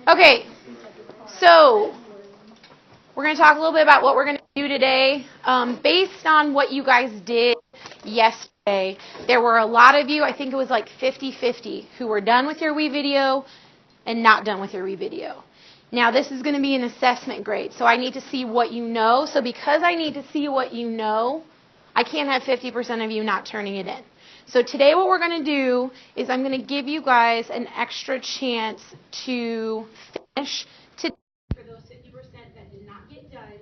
Okay, so we're going to talk a little bit about what we're going to do today. Based on what you guys did yesterday, there were a lot of you, I think it was like 50-50, who were done with your video and not done with your video. Now, this is going to be an assessment grade, so I need to see what you know. So because I need to see what you know, I can't have 50% of you not turning it in. So today what we're going to do is I'm going to give you guys an extra chance to finish today for those 50% that did not get done.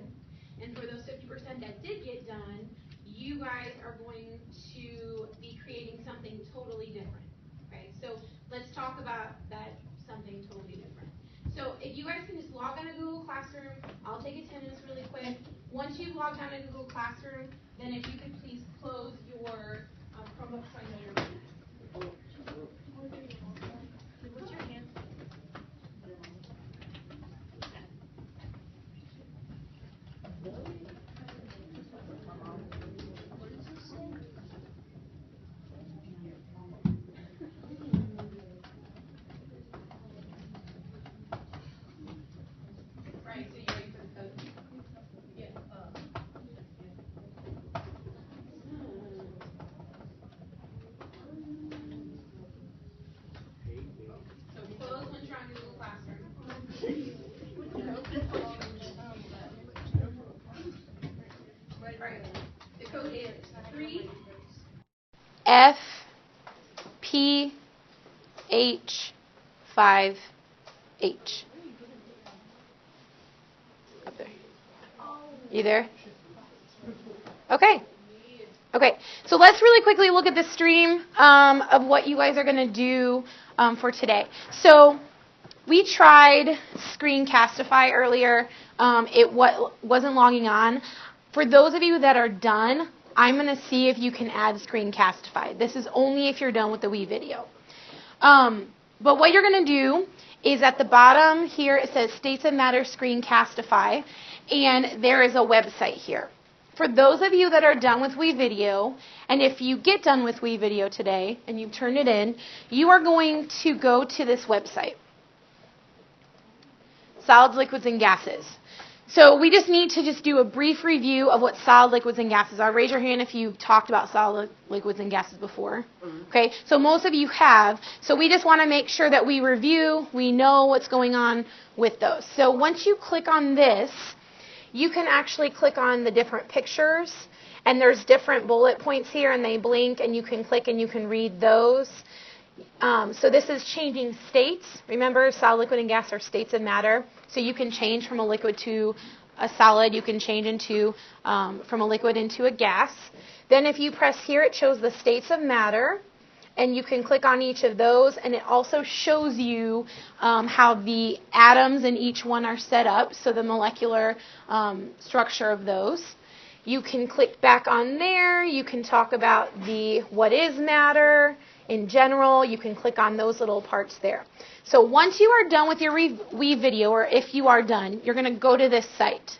And for those 50% that did get done, you guys are going to be creating something totally different. Okay, so let's talk about that something totally different. So if you guys can just log on to Google Classroom, I'll take attendance really quick. Once you've logged on to Google Classroom, then if you could please close your Chromebook so I know you're ready. What's your hand? Right, so you're ready for the code? Yeah. So close once you're on Google Classroom. Right. The code is 3 F P H 5 H. Up there. You there? Okay. Okay. So let's really quickly look at the stream of what you guys are going to do for today. So we tried Screencastify earlier. It wasn't logging on. For those of you that are done, I'm going to see if you can add Screencastify. This is only if you're done with the video. But what you're going to do is at the bottom here it says States of Matter Screencastify, and there is a website here. For those of you that are done with video, and if you get done with video today and you've turned it in, you are going to go to this website. Solids, liquids, and gases. So we just need to do a brief review of what solid, liquids, and gases are. Raise your hand if you've talked about solid, liquids, and gases before. Okay, so most of you have. So we just want to make sure that we review, we know what's going on with those. So once you click on this, you can actually click on the different pictures, and there's different bullet points here, and they blink, and you can click and you can read those. So this is changing states. Remember, solid, liquid, and gas are states of matter. So you can change from a liquid to a solid. You can change into from a liquid into a gas. Then if you press here, it shows the states of matter. And you can click on each of those. And it also shows you how the atoms in each one are set up. So the molecular structure of those. You can click back on there. You can talk about the what is matter. In general, you can click on those little parts there. So once you are done with your video, or if you are done, you're going to go to this site.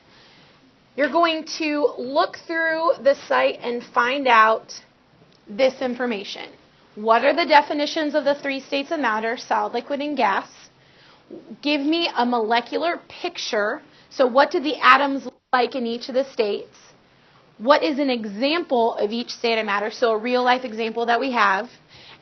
You're going to look through the site and find out this information. What are the definitions of the three states of matter, solid, liquid, and gas? Give me a molecular picture. So what do the atoms look like in each of the states? What is an example of each state of matter? So a real life example that we have.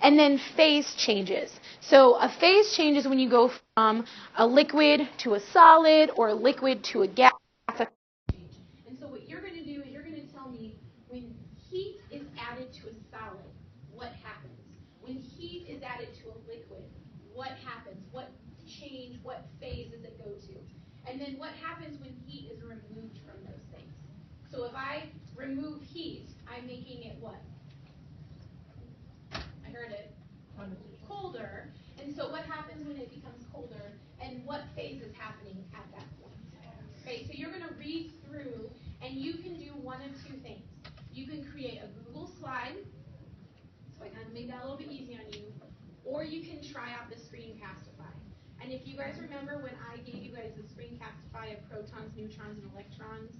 And then phase changes. So a phase change is when you go from a liquid to a solid or a liquid to a gas. And so what you're going to do is you're going to tell me when heat is added to a solid, what happens? When heat is added to a liquid, what happens? What change, what phase does it go to? And then what happens when heat is removed from those things? So if I remove heat, I'm making it what? I heard it. Colder. And so what happens when it becomes colder, and what phase is happening at that point? Okay, so you're going to read through, and you can do one of two things. You can create a Google slide, so I kind of make that a little bit easy on you, or you can try out the Screencastify. And if you guys remember when I gave you guys the Screencastify of protons, neutrons, and electrons,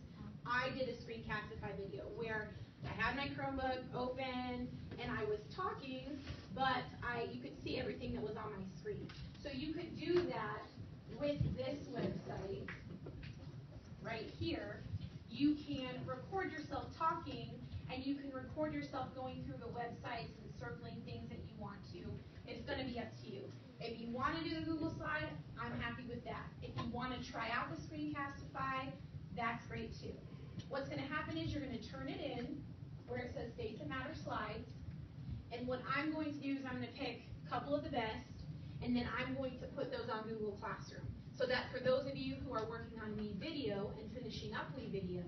I did a Screencastify video where I had my Chromebook open and I was talking, but you could see everything that was on my screen. So you could do that with this website right here, you can record yourself talking, and you can record yourself going through the websites and circling things that you want to. It's going to be up to you. If you want to do the Google slide, I'm happy with that. If you want to try out the Screencastify, that's great too. What's going to happen is you're going to turn it in where it says Dates That Matter Slides, and what I'm going to do is I'm going to pick a couple of the best, and then I'm going to put those on Google Classroom. So that for those of you who are working on WeVideo and finishing up WeVideo,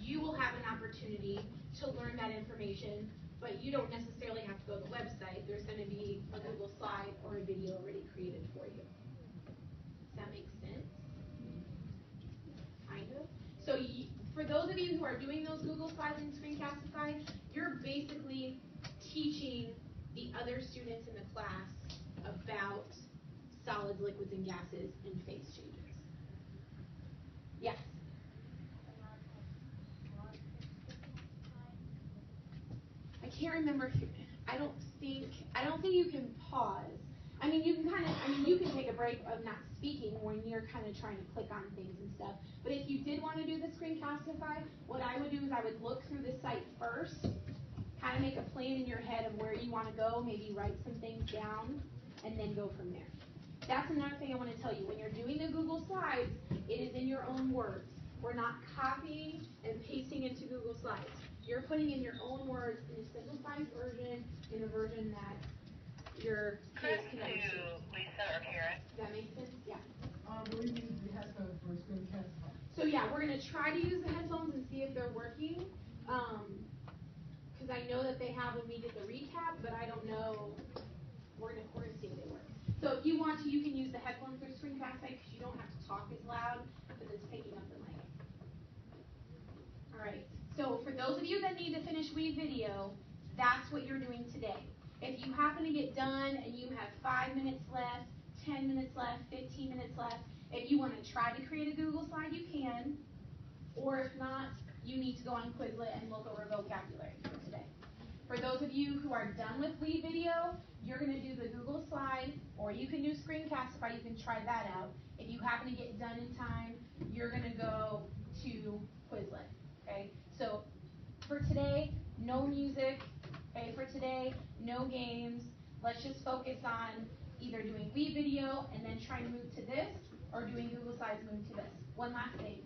you will have an opportunity to learn that information, but you don't necessarily have to go to the website. There's going to be a Google slide or a video already created for you. Does that make sense? Kind of. So for those of you who are doing those Google slides in Screencastify, you're basically teaching the other students in the class about solids, liquids, and gases and phase changes. Yes? I can't remember if I don't think you can pause. I mean, you can take a break of not speaking when you're kind of trying to click on things and stuff. But if you did want to do the Screencastify, what I would do is I would look through the site first, kind of make a plan in your head of where you want to go, maybe write some things down, and then go from there. That's another thing I want to tell you. When you're doing the Google Slides, it is in your own words. We're not copying and pasting into Google Slides. You're putting in your own words in a simplified version, in a version that your kids can understand. Lisa or Karen. Does that make sense? Yeah. We need the headphones for Screencastify. So yeah, we're going to try to use the headphones and see if they're working. Because I know that they have when we did the recap, but I don't know. We're gonna see if they work. So if you want to, you can use the headphones for Screencastify because you don't have to talk as loud because it's picking up the mic. All right. So for those of you that need to finish WeVideo, that's what you're doing today. If you happen to get done and you have 5 minutes left, 10 minutes left, 15 minutes left, if you want to try to create a Google slide, you can. Or if not, you need to go on Quizlet and look over vocabulary for today. For those of you who are done with WeVideo, you're going to do the Google slide, or you can do Screencastify. You can try that out. If you happen to get done in time, you're going to go to Quizlet. Okay? So for today, no music. Okay? For today, no games. Let's just focus on either doing WeVideo and then try to move to this, or doing Google Slides, move to this. One last thing.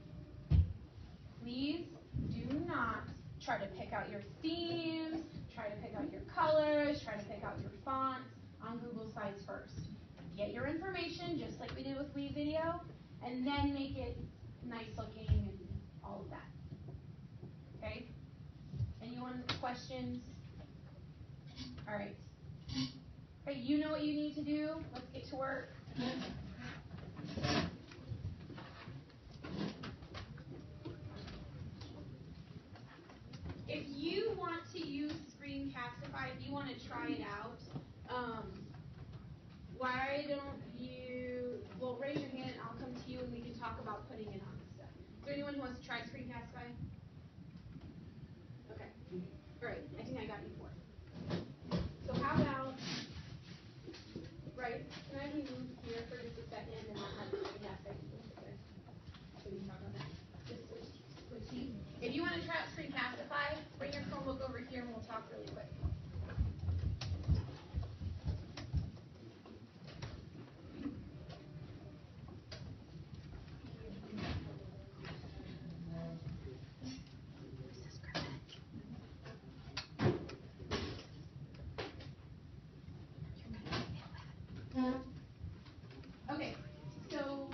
Please do not try to pick out your themes, try to pick out your colors, try to pick out your fonts on Google Slides first. Get your information, just like we did with WeVideo, and then make it nice looking and all of that. Okay? Anyone questions? All right. Okay, you know what you need to do. Let's get to work. If you want to use Screencastify, if you want to try it out, why don't you, well, raise your hand and I'll come to you and we can talk about putting it on stuff. Is there anyone who wants to try Screencastify? Okay. All right. I think I got you for it. So how about, right, can I move here for just a second and I'll have the Screencastify okay? So we can talk about that. Just switch seats. If you want to try out Screencastify, bring your Chromebook over here and we'll talk really quick. Okay, so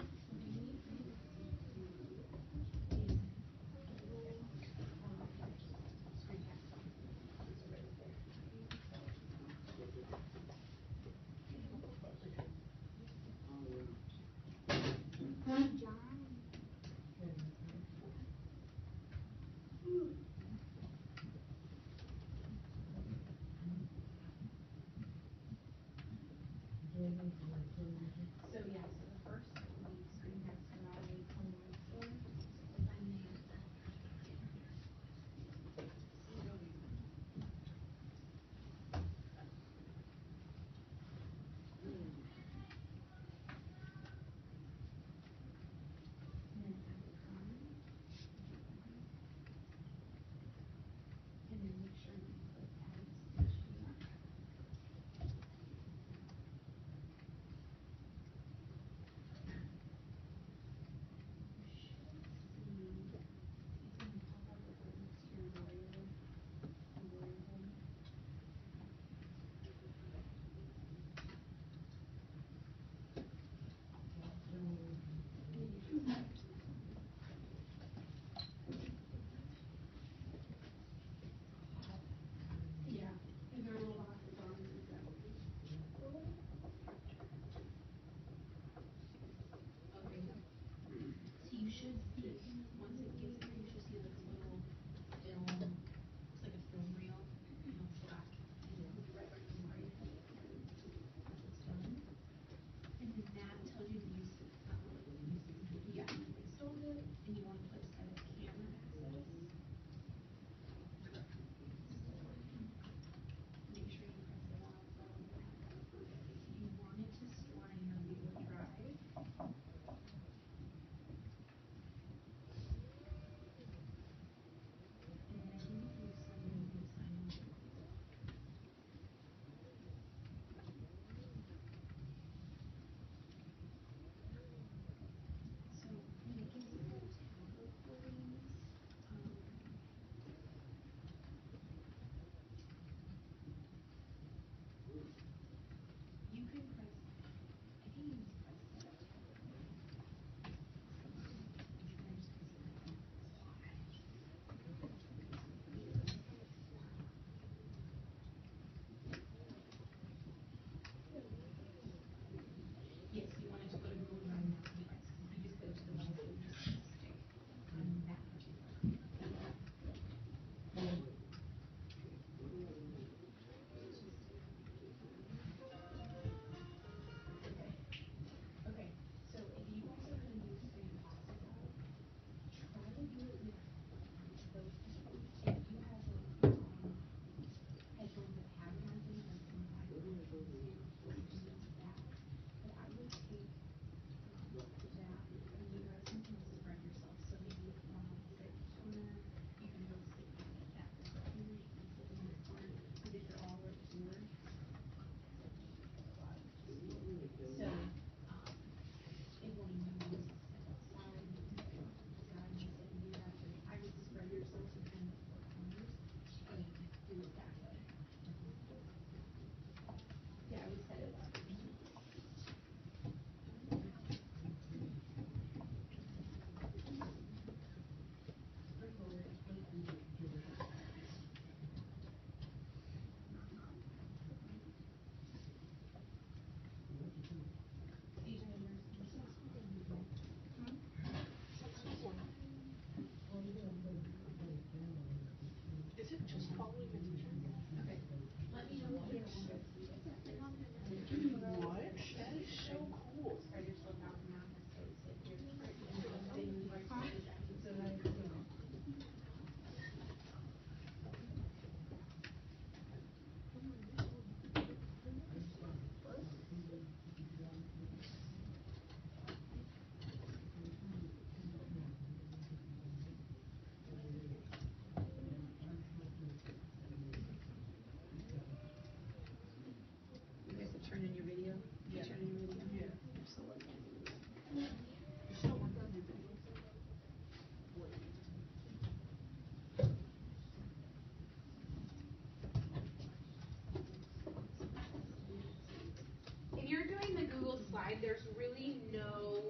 there's really no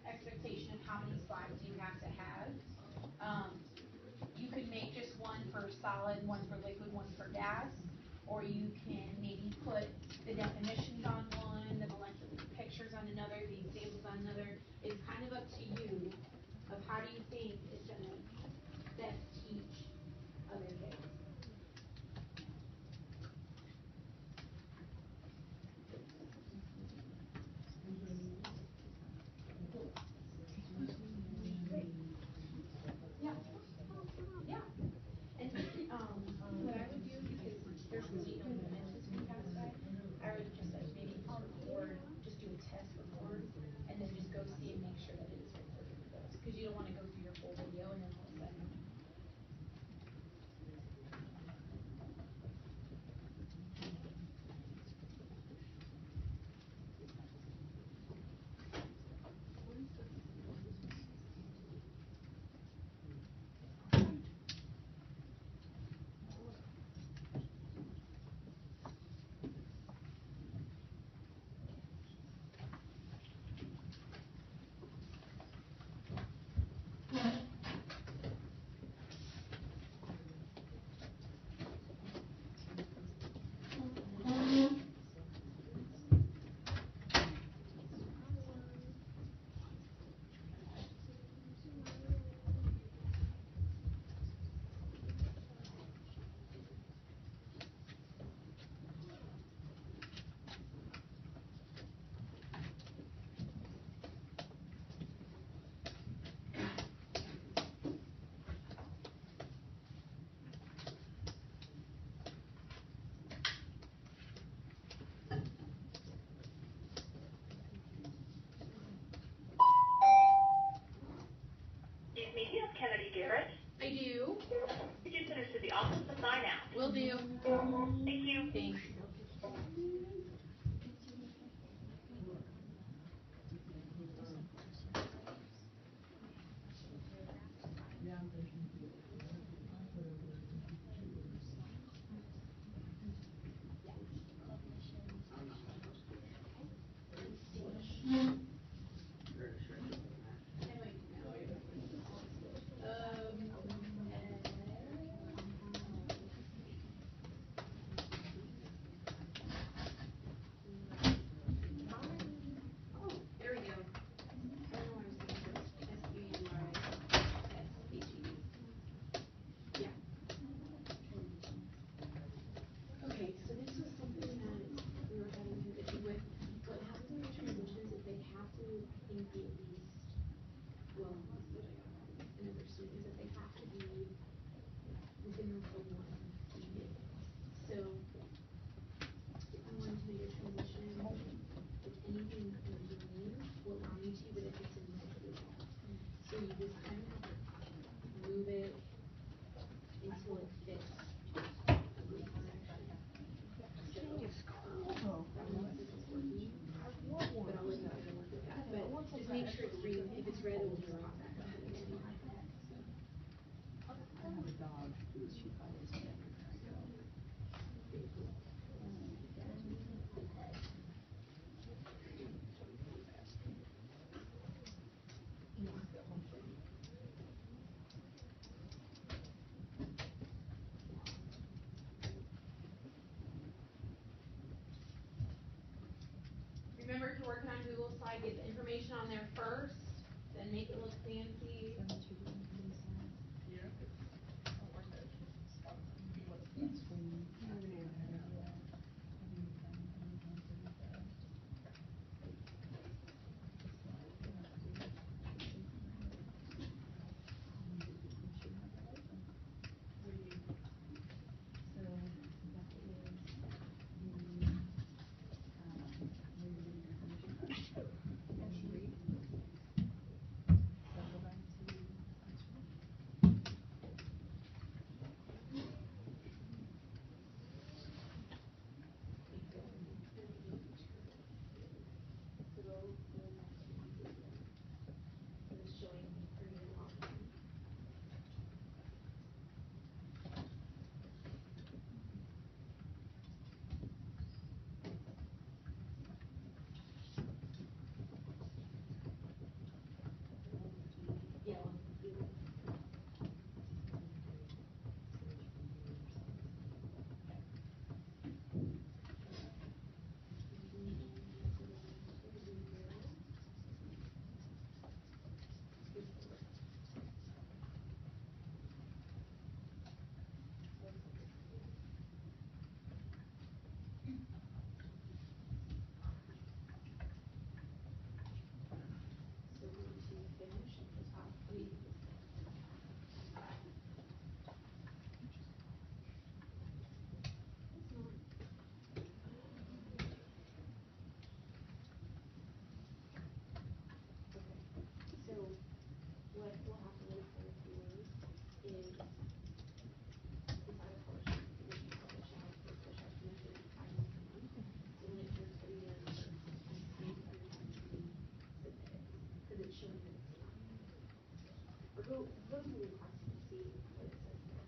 expectation of how many slides you have to have. You could make just one for solid, one for liquid, one for gas, or you can maybe put the definitions on one, the molecular pictures on another, the examples on another. It's kind of up to you of how do you think it's going to best teach other kids. Yeah. And what I would do, because there's really no limits to pass by, I would just like maybe record, just do a test record, and then just go see and make sure that it is recorded for those. Because you don't want to go through your full video and then all of a sudden. I do. Could you send us to the office and sign out? Will do. Thank you. Thanks. There we go. Yeah. Okay, so this was something that we were having an issue with. What happens in the transitions is they have to think at least, well, another student is that they have to be within the one unit. So if I wanted to make a transition, if anything underneath will allow me to, but if it's in the wall. So you just kind of have to move it until it fits. But I'll let you kind of work with that. But just make sure it's green. If it's red, it will just pop back up. Remember to work on Google Slide, get the information on there first, then make it look fancy. go to Google Classroom and see what it says there.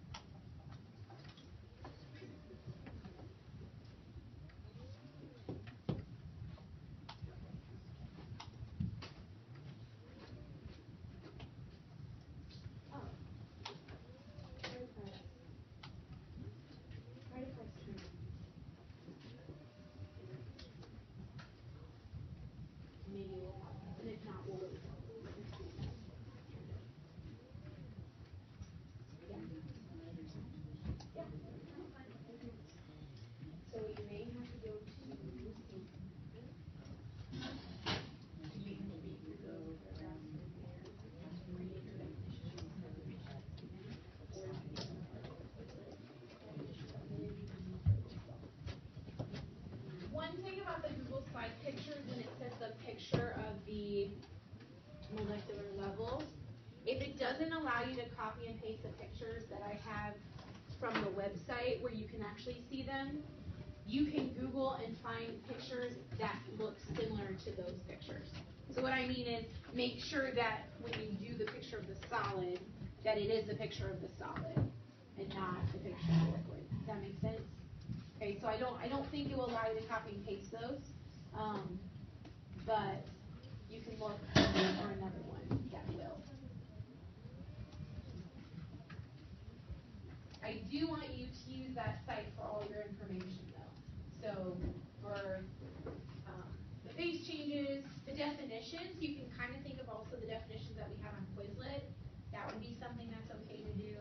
Oh. Try to press true. Maybe it will pop up, and if not, we'll wait. Yeah. Yeah. So you may have to go to you can read through those paragraphs in there, create your definitions, or you can one thing about the Google slide pictures when it says the picture of the molecular levels, if it doesn't allow you to copy and paste the pictures that I have from the website where you can actually see them, you can Google and find pictures that look similar to those pictures. So what I mean is make sure that when you do the picture of the solid, that it is the picture of the solid and not the picture of the liquid. Does that make sense? Okay, so I don't think it will allow you to copy and paste those, but you can look for another one that will. I do want you to use that site for all your information though. So for the phase changes, the definitions, you can kind of think of also the definitions that we have on Quizlet. That would be something that's okay to do.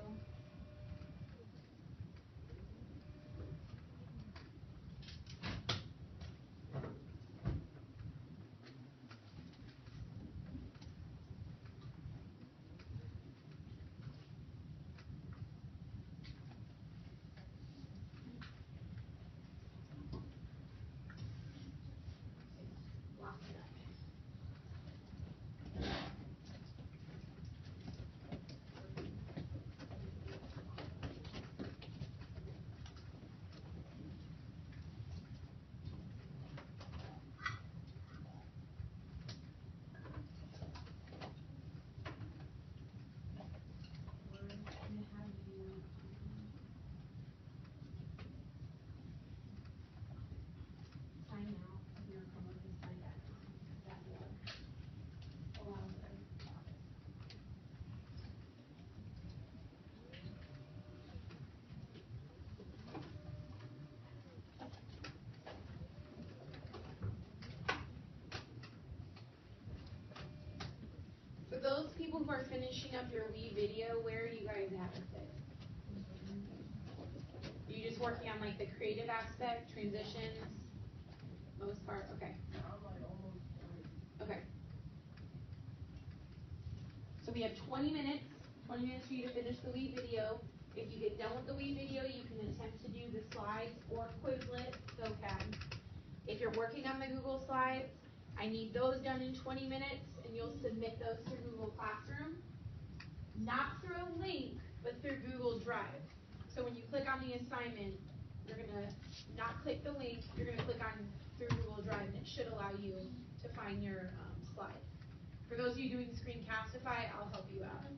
For those people who are finishing up your Wii video, where are you guys at with it? Are you just working on like the creative aspect, transitions, most part? Okay. Okay. So we have 20 minutes for you to finish the Wii video. If you get done with the Wii video, you can attempt to do the slides or Quizlet, vocab. If you're working on the Google Slides, I need those done in 20 minutes, and you'll submit those to Google Classroom. Not through a link, but through Google Drive. So when you click on the assignment, you're going to not click the link, you're going to click on through Google Drive, and it should allow you to find your slide. For those of you doing Screencastify, I'll help you out.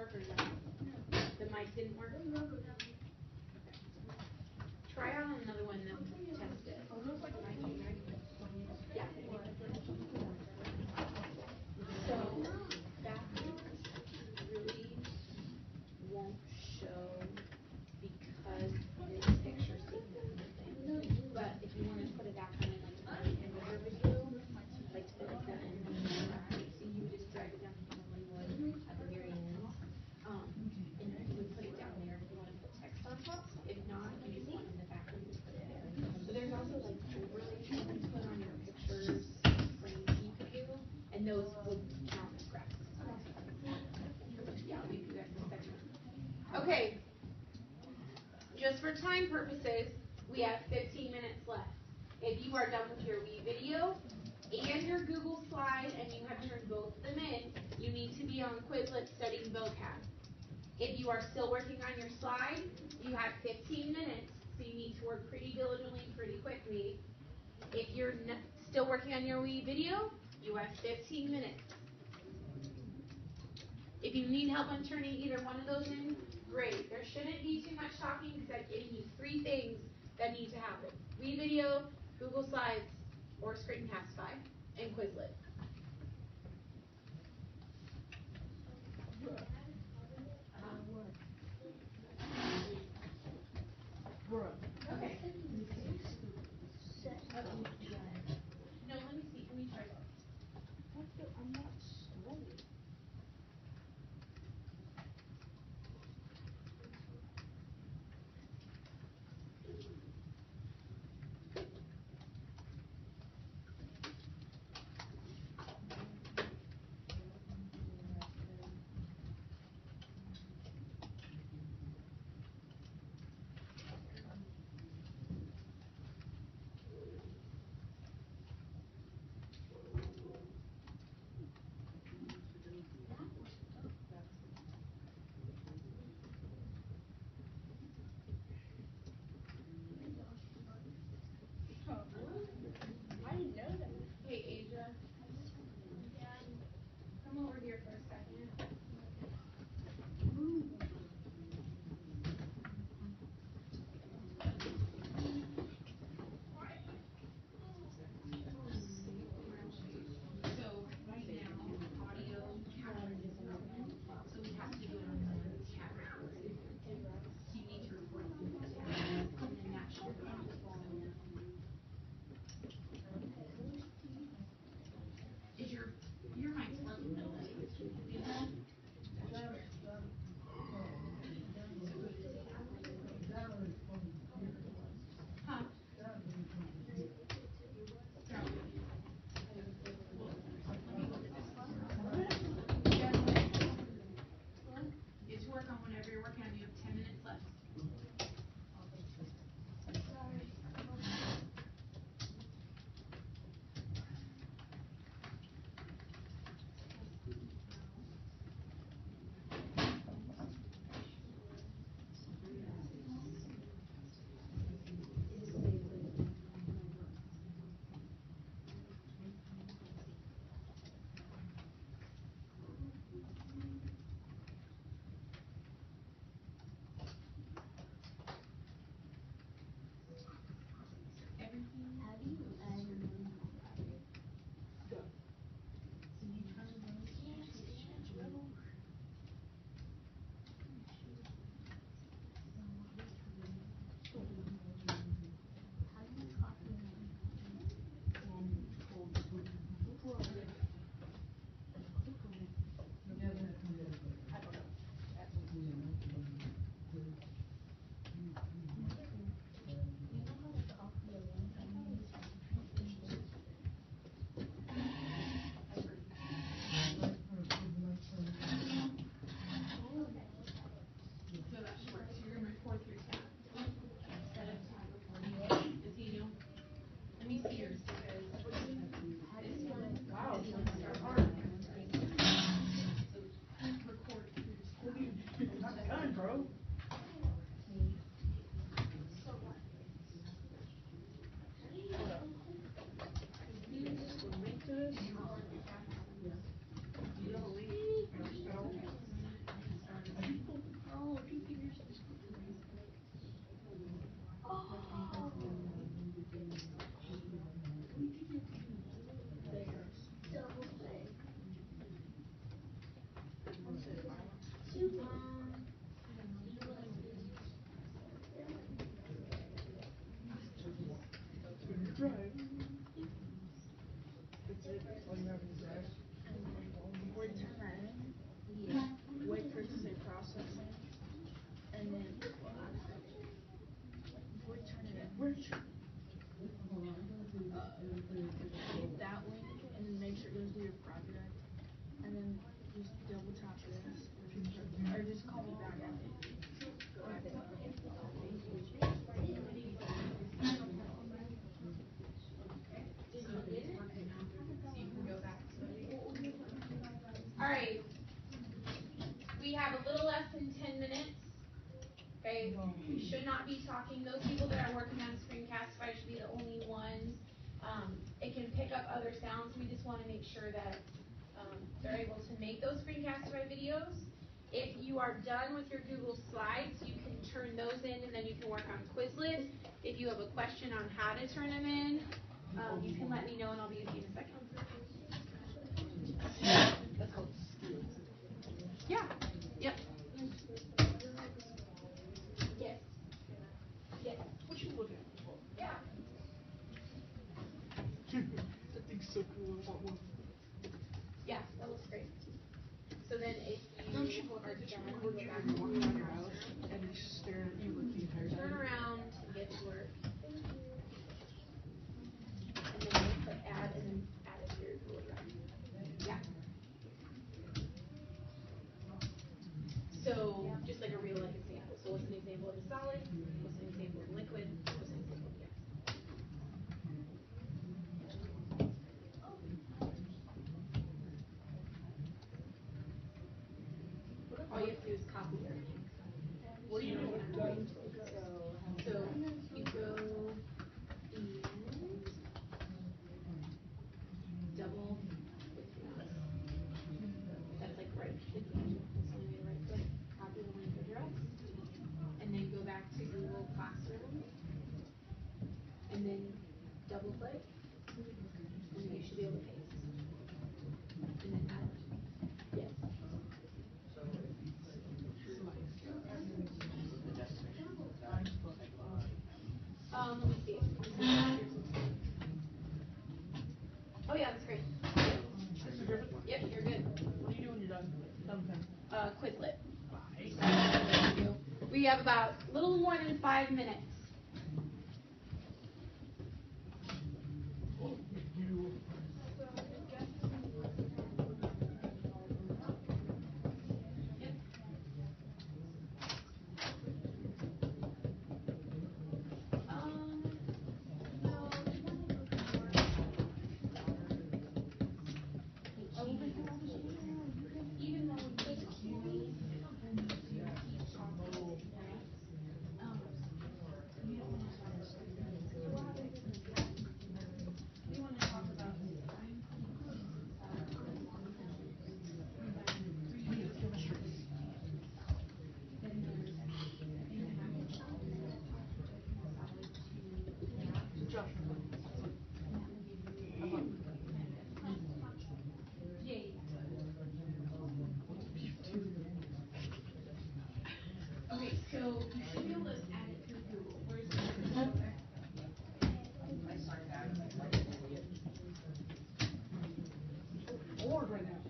work or no? The mic didn't work? Okay. Try out another one and test it. Yeah. So that really won't show because this picture's taken out of the thing. But if you want to put it back on in like the end of your video, like to like the end, so you would just drag it down like you would at the very end. And then you would put it down there if you want to put text on top. If not, you just want in the back, you just put it there. So there's also like overlays you can put on your pictures, frames you could do, and those would count as graphics. Yeah, we do that in a second. Okay. Just for time purposes, we have 15 minutes left. If you are done with your Wii video and your Google slide and you have turned both of them in, you need to be on Quizlet studying vocab. If you are still working on your slide, you have 15 minutes, so you need to work pretty diligently, pretty quickly. If you're still working on your Wii video, you have 15 minutes. If you need help on turning either one of those in, great. There shouldn't be too much talking because I've given you 3 things that need to happen. Wii video, Google Slides, or Screencastify, and Quizlet. Okay. No, let me see. Let me try that. I'm not scrolling. I didn't know that. Hey, Asia. Come over here for a second. So right now, audio captures this movement, so we have to do it on the camera. So you need to record the movement, and then that should go on. Is your mic's working though, right? Yeah. Huh? Get to work on whatever you're working on. You have 10 minutes left. Hit that link and then make sure it goes to your project, and then just double tap this, or just call me back after. All right. We have a little less than 10 minutes. Okay. We should not be talking. Those people that are working on Screencastify should be the only ones. It can pick up other sounds. We just want to make sure that they're able to make those Screencastify videos. If you are done with your Google Slides, you can turn those in and then you can work on Quizlet. If you have a question on how to turn them in, you can let me know and I'll be with you in a second. Let's go. Yeah. Yep. Yes. Yes. What you looking at? Yeah. That thing's so cool. I want one. Yeah, that looks great. So then if Don't you you look are at this done, record go you back when you're walking around your house and he's staring at you like the entire turn time? around and get to work. And then you click add and then add it to your Google Drive. Yeah. So just like a real life example. So what's an example of a solid? What's an example of a liquid? What's an example of a gas? All you have to do is copy everything. What are you doing? So you go and double click mouse. That's like right click. That's the only way to right click. Copy the link address. And then go back to Google Classroom. And then double click. And then you should be able to paste. And then add. Yes. Let me see. Oh yeah, that's great. Mr. Griffin? Yep, you're good. What are you doing when you're done? Done with him? Quizlet. Bye. We have about a little more than 5 minutes. You. Josh. Okay, so you should be able to add it through Google. Where's the Bored right now.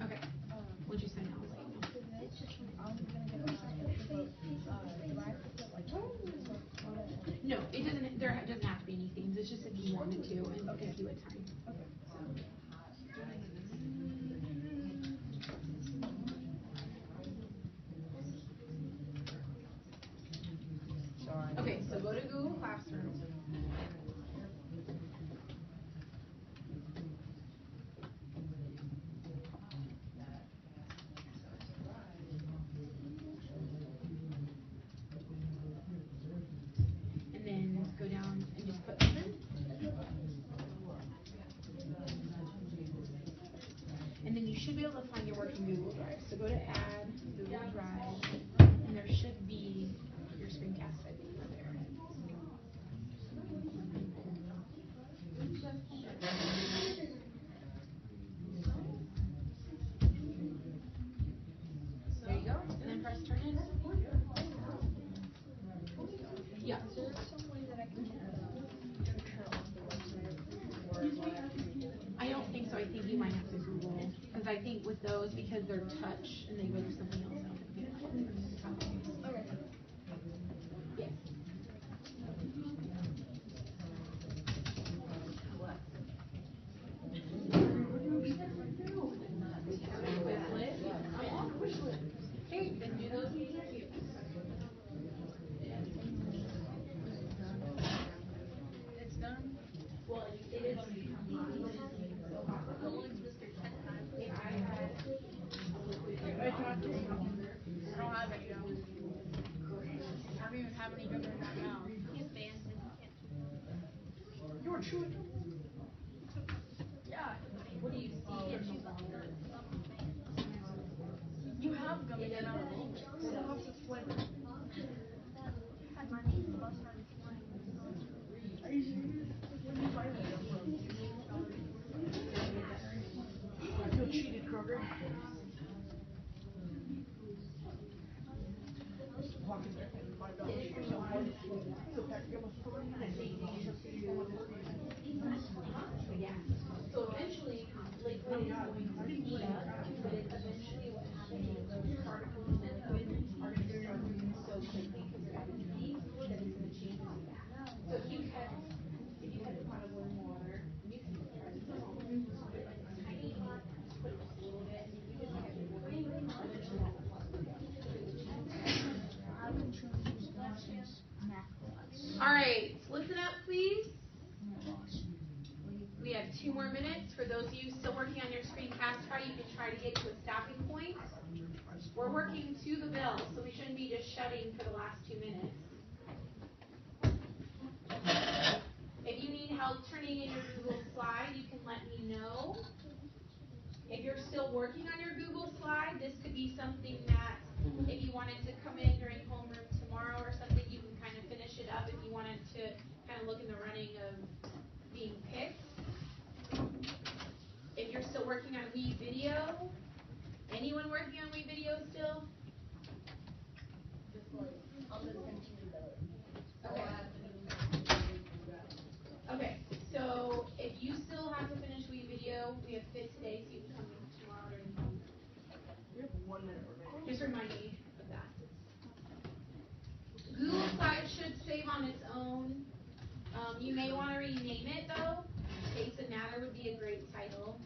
Okay. What'd you say now? It's just I'm gonna get a No, it doesn't. There doesn't have to be any themes. It's just if you wanted to and if you had time. Okay, so go to Google Classroom. And then go down and just put open. And then you should be able to find your working Google Drive. So go to Add, Google Drive, and there should be your Screencastify video there. There you go. And then press turn in. Yeah. Is there some way that I can turn off the website? I don't think so. I think you might have to Google. Because I think with those, because they're touch and they go to something else, I don't think you can. Yes. Okay, then do those meeting reviews. It's done. Well, it is. I talked to him. I don't have any gum. I don't even have any gum in my mouth. You were chewing gum? Yeah. What do you see? You have gum in your mouth. So what's its flavor? Are you serious? Where did you find that gum from? I feel cheated, Kroger. Walk in there and $5 for someone. So pack of gum was $3 Yeah. So eventually, liquid is going to heat up, but eventually what happens is those particles in the liquid are going to start moving so quickly because they're at heat that it's going to change the gas. So if you had a pot of warm water, you can try this at home. Put it like a tiny pot, put it just a little bit, and if you just kept it warming, eventually that will plug the gas. I've been trying to use gum since math class. All right, listen up, please. We have 2 more minutes. For those of you still working on your screencast, you can try to get to a stopping point. We're working to the bill, so we shouldn't be just shutting for the last 2 minutes. If you need help turning in your Google slide, you can let me know. If you're still working on your Google slide, this could be something that if you wanted to come in during homeroom tomorrow or something, you can kind of finish it up if you wanted to kind of look in the running of being picked. If you're still working on Wii Video, anyone working on Wii Video still? Okay, so if you still have to finish Wii Video, we have fit today, so you can come in tomorrow during homeroom. We have 1 minute remaining. Just remind me of that. Google Slides should save on its own. You may want to rename it though. Face and Matter would be a great title.